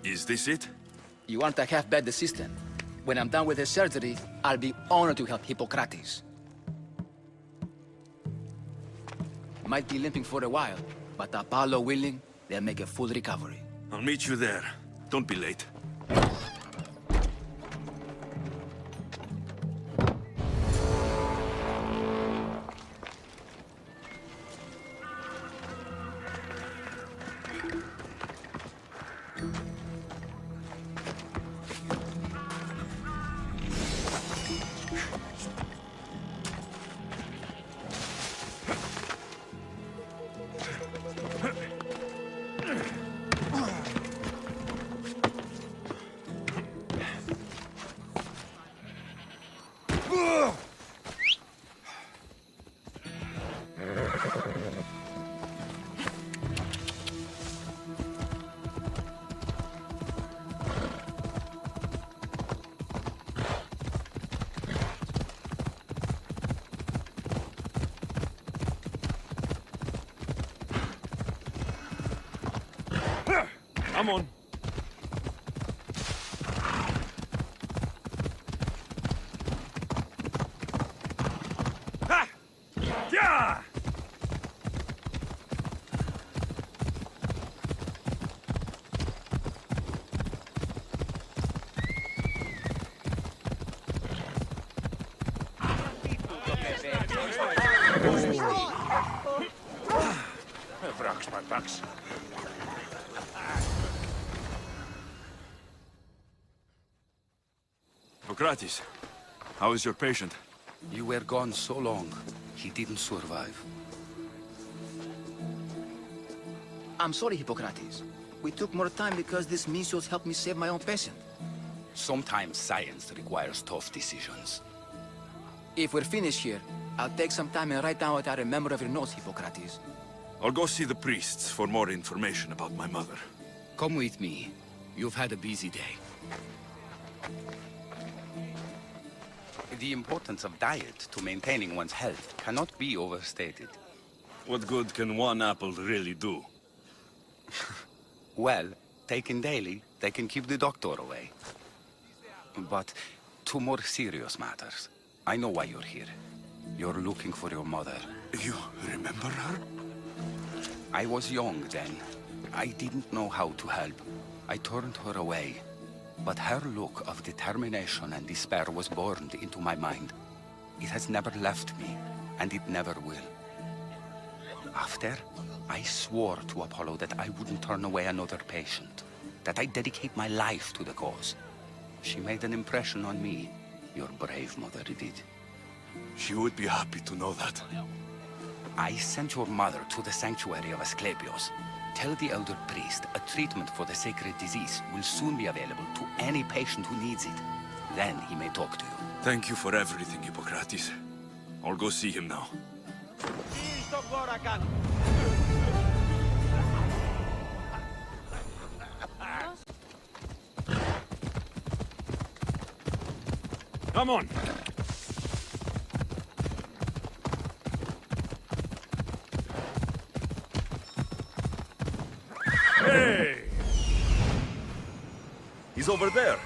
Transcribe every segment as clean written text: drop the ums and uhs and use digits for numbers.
Is this it? You want a half-bed assistant? When I'm done with the surgery, I'll be honored to help Hippocrates. Might be limping for a while, but Apollo willing, they'll make a full recovery. I'll meet you there. Don't be late. Come on. Ha! Yeah! Hippocrates, how is your patient? You were gone so long, he didn't survive. I'm sorry, Hippocrates. We took more time because this measles helped me save my own patient. Sometimes science requires tough decisions. If we're finished here, I'll take some time and write down what I remember of your notes, Hippocrates. I'll go see the priests for more information about my mother. Come with me. You've had a busy day. The importance of diet to maintaining one's health cannot be overstated. What good can one apple really do? Well, taken daily, they can keep the doctor away. But to more serious matters, I know why you're here. You're looking for your mother. You remember her? I was young then. I didn't know how to help. I turned her away. But her look of determination and despair was burned into my mind. It has never left me, and it never will. After, I swore to Apollo that I wouldn't turn away another patient, that I'd dedicate my life to the cause. She made an impression on me. Your brave mother did. She would be happy to know that. I sent your mother to the sanctuary of Asclepios. Tell the elder priest a treatment for the sacred disease will soon be available to any patient who needs it. Then he may talk to you. Thank you for everything, Hippocrates. I'll go see him now. Come on! Hey! He's over there.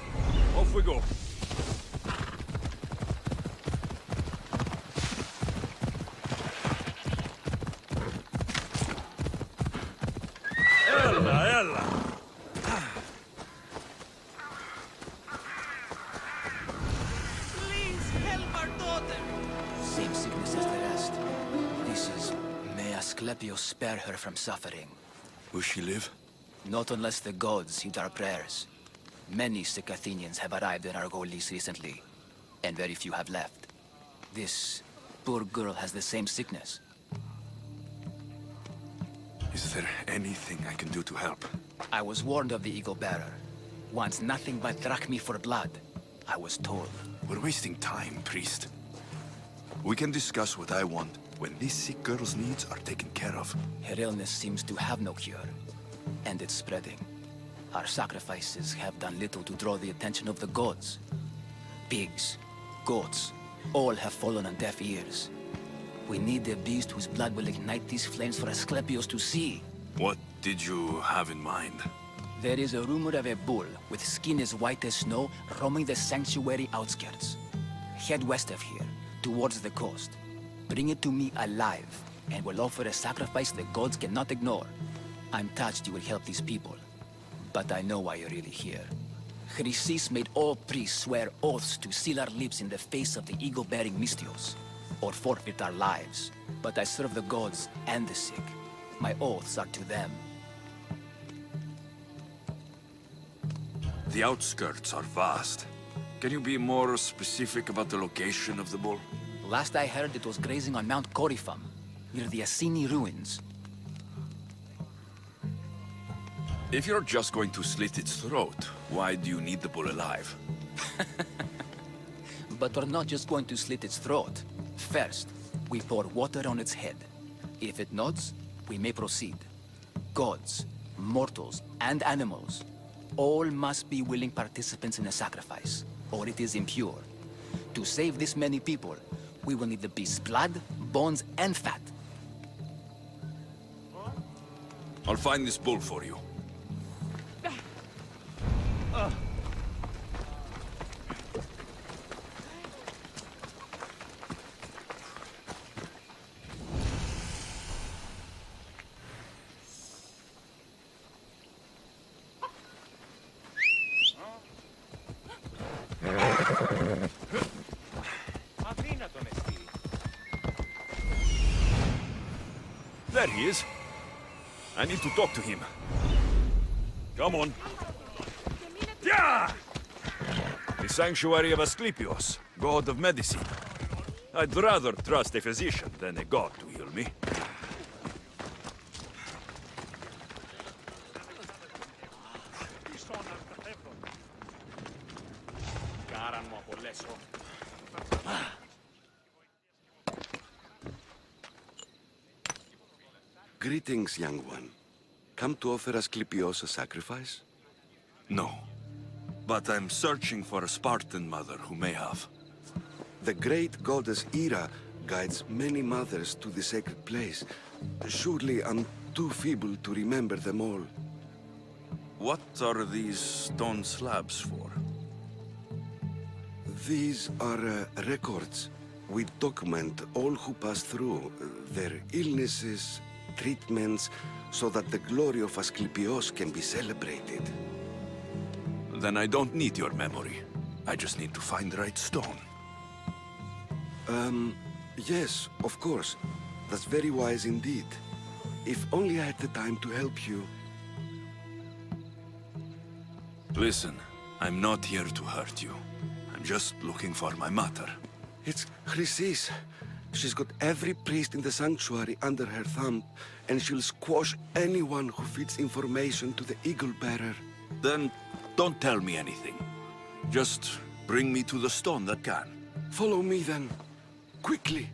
Off we go. Ella, ella! Please help our daughter. Same sickness as the rest. This is... May Asclepios spare her from suffering. Will she live? Not unless the gods heed our prayers. Many sick Athenians have arrived in Argolis recently, and very few have left. This poor girl has the same sickness. Is there anything I can do to help? I was warned of the Eagle Bearer. Wants nothing but drachmi for blood. I was told. We're wasting time, priest. We can discuss what I want when this sick girl's needs are taken care of. Her illness seems to have no cure, and it's spreading. Our sacrifices have done little to draw the attention of the gods. Pigs, goats, all have fallen on deaf ears. We need a beast whose blood will ignite these flames for Asclepios to see. What did you have in mind? There is a rumor of a bull with skin as white as snow roaming the sanctuary outskirts. Head west of here, towards the coast. Bring it to me alive, and we'll offer a sacrifice the gods cannot ignore. I'm touched you will help these people, but I know why you're really here. Chrysis made all priests swear oaths to seal our lips in the face of the eagle-bearing Mystios, or forfeit our lives. But I serve the gods and the sick. My oaths are to them. The outskirts are vast. Can you be more specific about the location of the bull? Last I heard, it was grazing on Mount Corifum, near the Assini ruins. If you're just going to slit its throat, why do you need the bull alive? But we're not just going to slit its throat. First, we pour water on its head. If it nods, we may proceed. Gods, mortals, and animals, all must be willing participants in a sacrifice, or it is impure. To save this many people, we will need the beast's blood, bones, and fat. I'll find this bull for you. There he is. I need to talk to him. Come on. Yeah! The sanctuary of Asclepios, god of medicine. I'd rather trust a physician than a god to heal me. Greetings, young one. Come to offer Asclepios a sacrifice? No. But I'm searching for a Spartan mother who may have. The great goddess Ira guides many mothers to the sacred place. Surely I'm too feeble to remember them all. What are these stone slabs for? These are records. We document all who pass through, their illnesses, treatments, so that the glory of Asclepios can be celebrated. Then I don't need your memory. I just need to find the right stone. Yes, of course. That's very wise indeed. If only I had the time to help you. Listen, I'm not here to hurt you. I'm just looking for my mother. It's Chrysis. She's got every priest in the sanctuary under her thumb, and she'll squash anyone who feeds information to the Eagle Bearer. Then don't tell me anything. Just bring me to the stone that can. Follow me then. Quickly.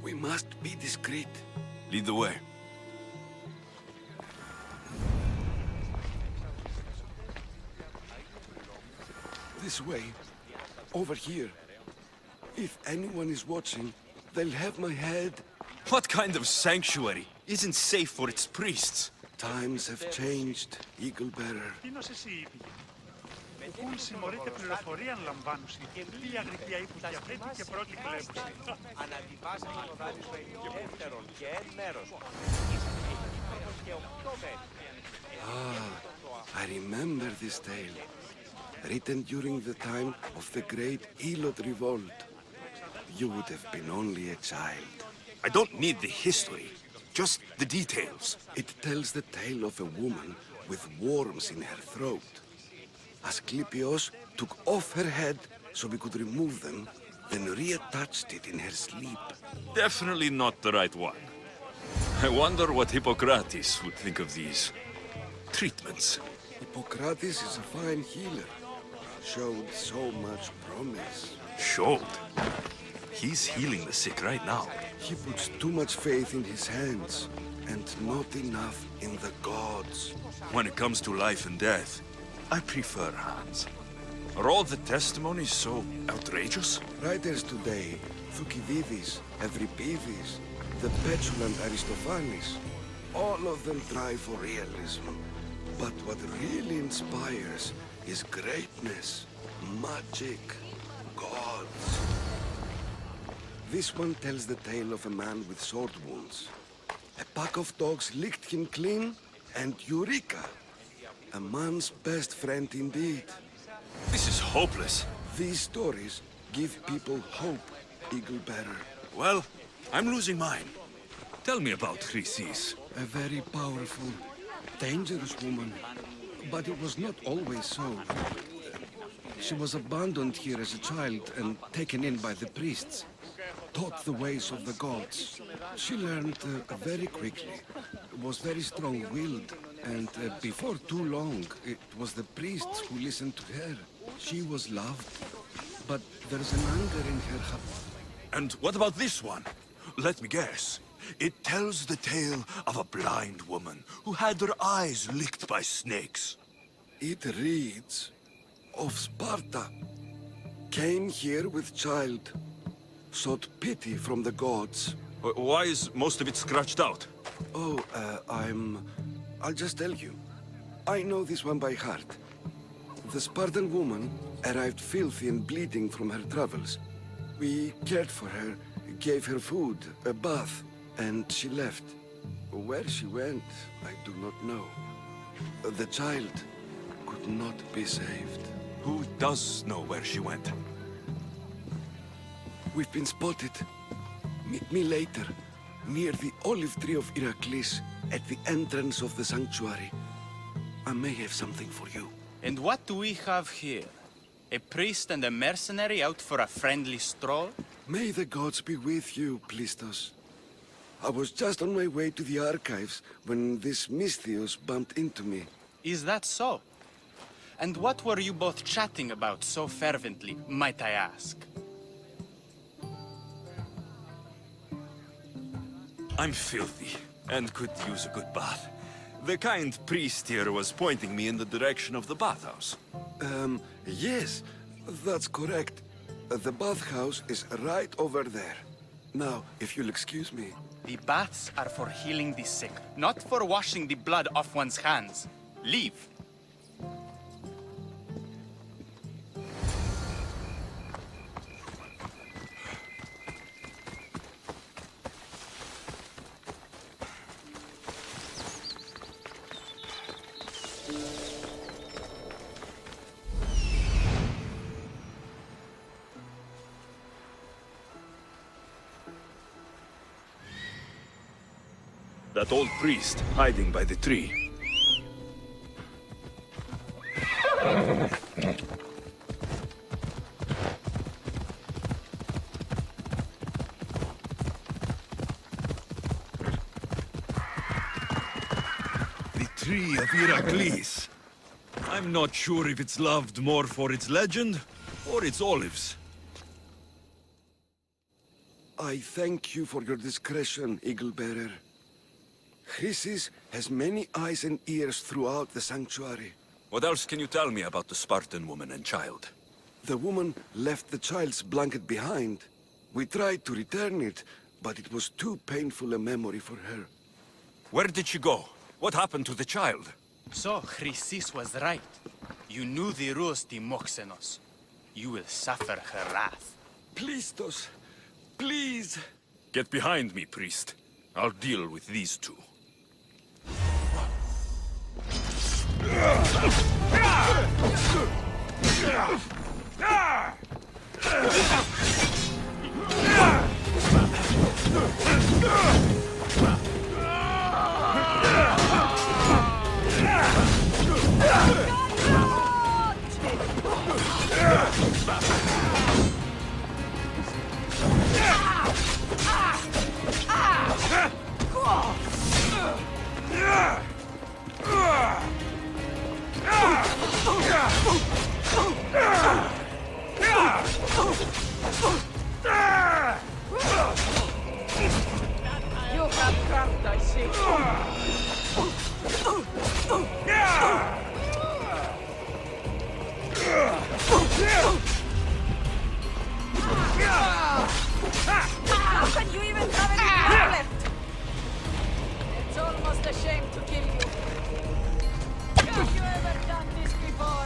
We must be discreet. Lead the way. This way. Over here. If anyone is watching, they'll have my head. What kind of sanctuary isn't safe for its priests? Times have changed, Eagle Bearer. Ο Κούλ συμμορείται πληροφορία λαμβάνουση. Τι αγρυπιά ύπου και και πρώτη πλεύση. I remember this tale. Written during the time of the great Elot revolt. You would have been only a child. I don't need the history, just the details. It tells the tale of a woman with worms in her throat. Asclepios took off her head so we could remove them, then reattached it in her sleep. Definitely not the right one. I wonder what Hippocrates would think of these treatments. Hippocrates is a fine healer. Showed so much promise. Showed? He's healing the sick right now. He puts too much faith in his hands. and not enough in the gods. When it comes to life and death, I prefer Hans. Are all the testimonies so outrageous? Writers today, Thucydides, Euripides, the petulant Aristophanes, all of them try for realism. But what really inspires is greatness, magic, gods. This one tells the tale of a man with sword wounds. A pack of dogs licked him clean, and Eureka! A man's best friend indeed. This is hopeless. These stories give people hope, Eagle Bearer. Well, I'm losing mine. Tell me about Chrysis. A very powerful, dangerous woman. But it was not always so. She was abandoned here as a child and taken in by the priests. Taught the ways of the gods. She learned very quickly. Was very strong-willed. And before too long, it was the priests who listened to her. She was loved. But there's an anger in her heart. And what about this one? Let me guess. It tells the tale of a blind woman who had her eyes licked by snakes. It reads of Sparta. Came here with child. Sought pity from the gods. Why is most of it scratched out? Oh, I'll just tell you. I know this one by heart. The Spartan woman arrived filthy and bleeding from her travels. We cared for her, gave her food, a bath, and she left. Where she went, I do not know. The child could not be saved. Who does know where she went? We've been spotted. Meet me later, near the olive tree of Heracles, at the entrance of the sanctuary. I may have something for you. And what do we have here? A priest and a mercenary out for a friendly stroll? May the gods be with you, Plistos. I was just on my way to the archives when this Misthios bumped into me. Is that so? And what were you both chatting about so fervently, might I ask? I'm filthy, and could use a good bath. The kind priest here was pointing me in the direction of the bathhouse. Yes, that's correct. The bathhouse is right over there. Now, if you'll excuse me. The baths are for healing the sick, not for washing the blood off one's hands. Leave. That old priest hiding by the tree. The tree of Heracles. I'm not sure if it's loved more for its legend or its olives. I thank you for your discretion, Eagle Bearer. Chrysis has many eyes and ears throughout the sanctuary. What else can you tell me about the Spartan woman and child? The woman left the child's blanket behind. We tried to return it, but it was too painful a memory for her. Where did she go? What happened to the child? So, Chrysis was right. You knew the rules, Timoxenos. You will suffer her wrath. Plistos, please! Get behind me, priest. I'll deal with these two. almost ashamed to kill you. Have you ever done this before?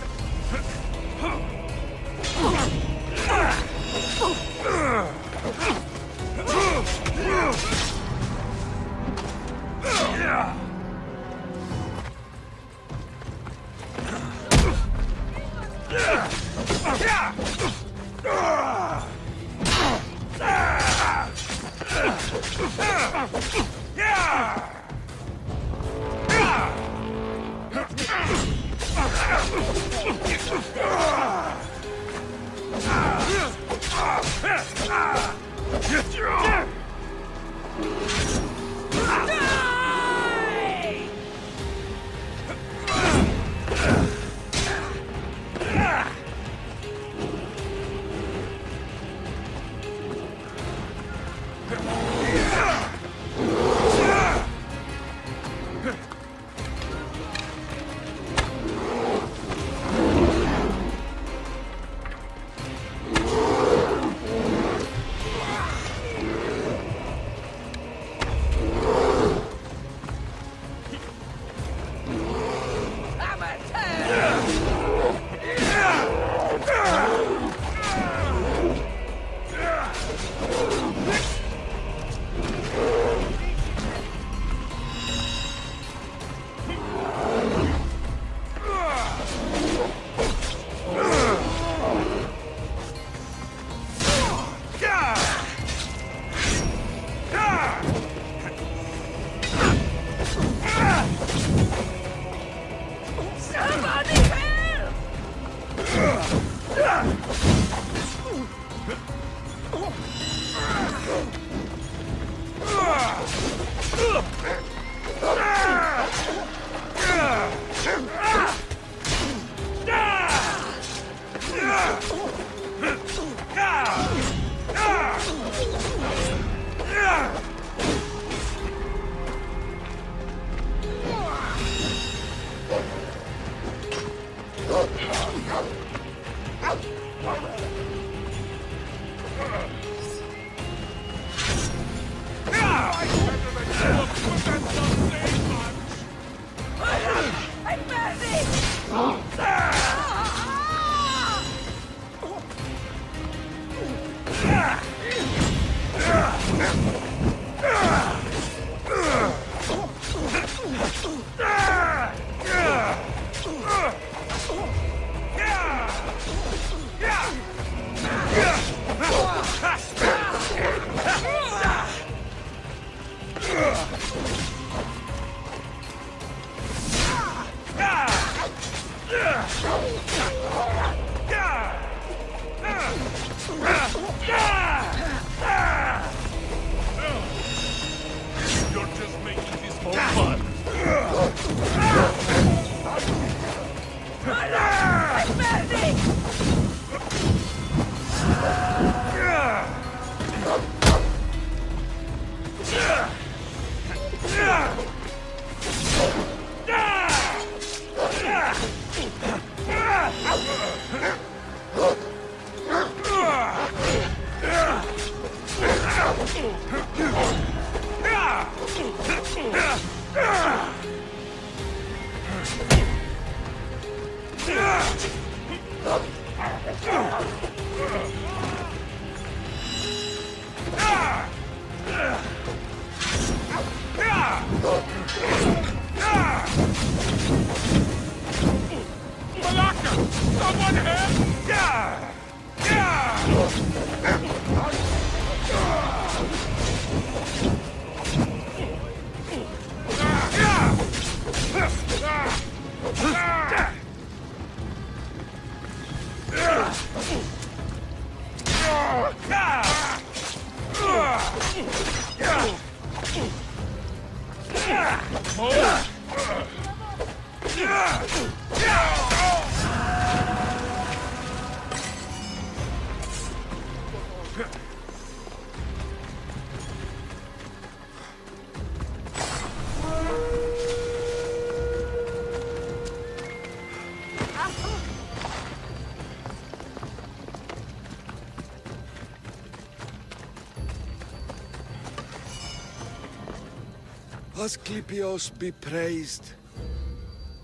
Asclepios be praised.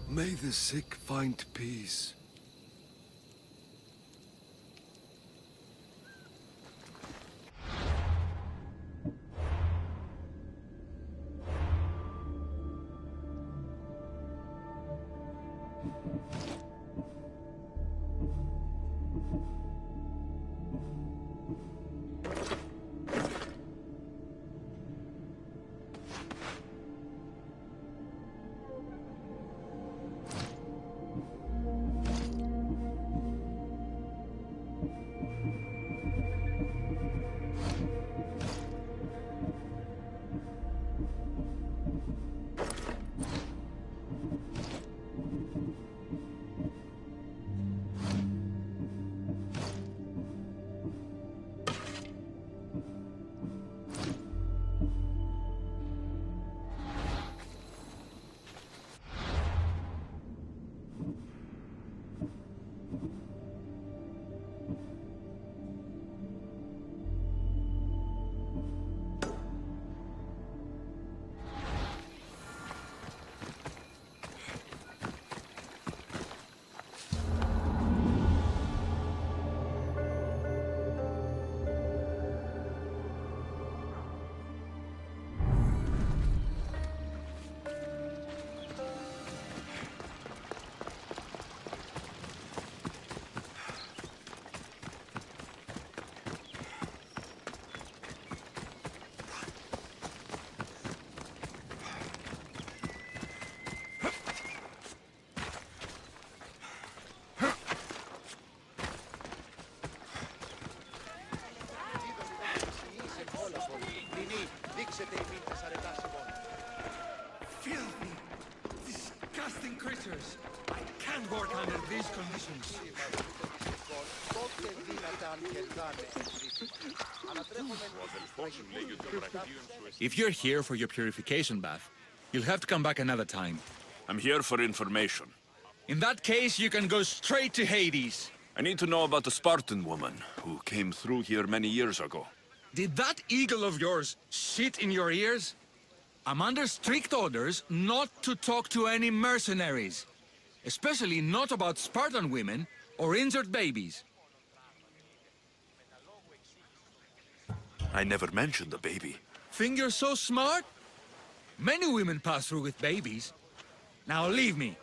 May the sick find peace. Filthy, disgusting creatures. I can't work under these conditions. If you're here for your purification bath, you'll have to come back another time. I'm here for information. In that case, you can go straight to Hades. I need to know about the Spartan woman who came through here many years ago. Did that eagle of yours shit in your ears? I'm under strict orders not to talk to any mercenaries. Especially not about Spartan women or injured babies. I never mentioned the baby. Think you're so smart? Many women pass through with babies. Now leave me.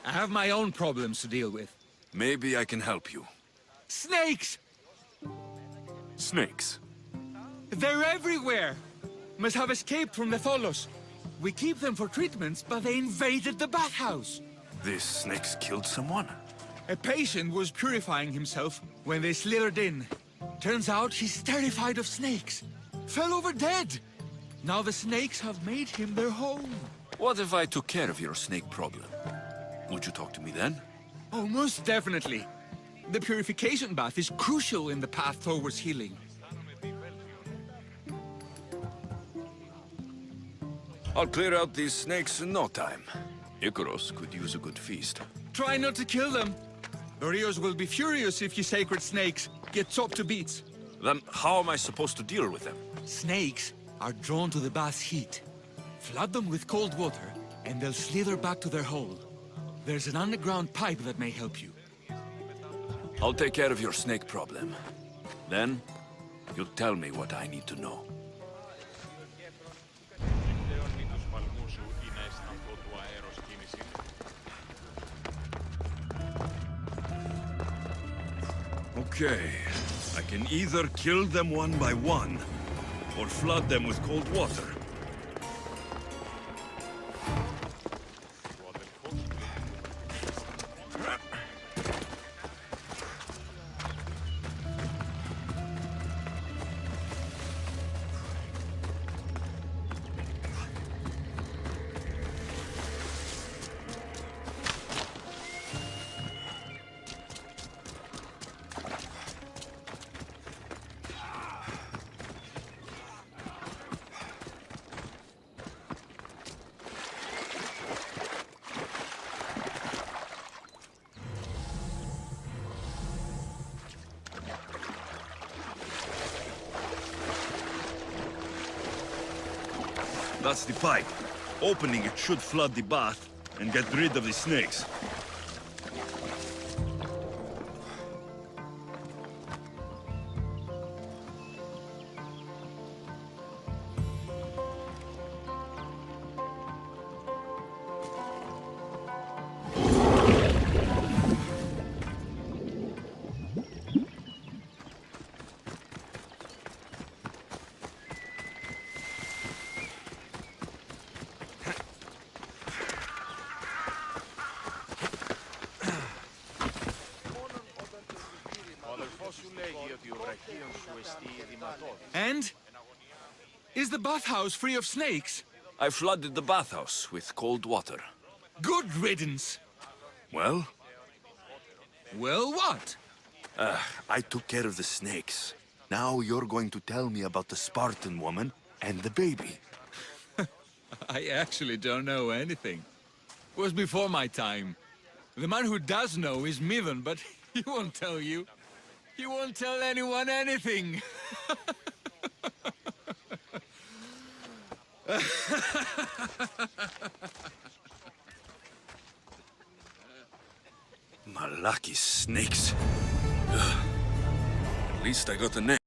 I have my own problems to deal with. Maybe I can help you. Snakes! Snakes? They're everywhere! Must have escaped from the Tholos. We keep them for treatments, but they invaded the bathhouse. These snakes killed someone? A patient was purifying himself when they slithered in. Turns out he's terrified of snakes. Fell over dead. Now the snakes have made him their home. What if I took care of your snake problem? Would you talk to me then? Oh, most definitely. The purification bath is crucial in the path towards healing. I'll clear out these snakes in no time. Icaros could use a good feast. Try not to kill them. The Rios will be furious if you sacred snakes get chopped to bits. Then how am I supposed to deal with them? Snakes are drawn to the bath's heat. Flood them with cold water, and they'll slither back to their hole. There's an underground pipe that may help you. I'll take care of your snake problem. Then, you'll tell me what I need to know. Okay. I can either kill them one by one, or flood them with cold water. That's the pipe. Opening it should flood the bath and get rid of the snakes. And? Is the bathhouse free of snakes? I flooded the bathhouse with cold water. Good riddance. Well, Well, what? I took care of the snakes. Now you're going to tell me about the Spartan woman and the baby. I actually don't know anything. It was before my time. The man who does know is Mivan, but he won't tell you. He won't tell anyone anything. Malaki snakes. At least I got a name.